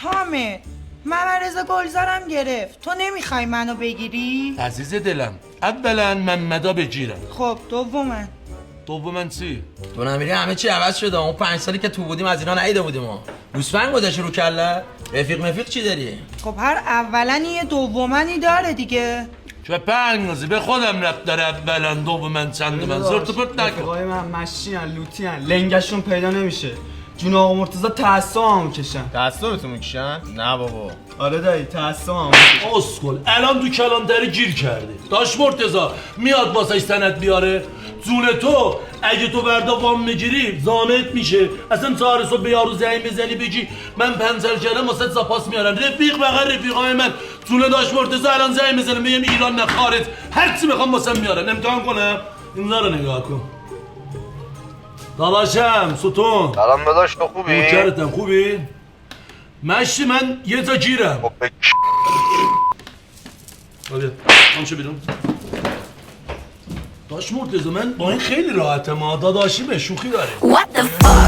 حامد ممرزا گلزارم گرفت، تو نمیخوای منو بگیری؟ عزیز دلم اولا ممدا بگیرم، خب دوما چی؟ تو نمیری همه چی عوض شده. اون 5 سالی که تو بودیم از اینا نیده بودیم. گوسفند گذاشتی رو کله؟ رفیق چی داری؟ خب هر اولا یه دومنی داره دیگه. چه پنگازی به خودم رفت داره اولا دوما چند من زرت و پرت نکن. رفیقای من مشیان لوتیان لنگشون پیدا نمیشه. جون آقا مرتضی تعصبمو میکشن. تعصبتون میکشن؟ نه بابا. آره دایی تعصبمو میکشن. اسکل الان تو کلانتری گیر کرده. داش مرتضا میاد واسش سند بیاره. جون تو اگه تو بردا وام میگیری زامت میشه. اصلا سهار صبح به یارو زنگ بزنی بگی من پنسل کردم واسه زاپاس میارن. رفیق بغل رفیقای من جون داش مرتضا الان زنگ میزنه میگم ایران نه خارج هر چی میخوام واسه میارن. امتحان کنم اینا رو نگاه کن. داداشم ستون سلام داداش، تو خوبی؟ نوکرتم. خوبی؟ مشتی من یه جا گیرم. خب آبیا همشه بیرون. داش مرتضی من با این خیلی راحتم. داداشی به شوخی داره. What the fuck?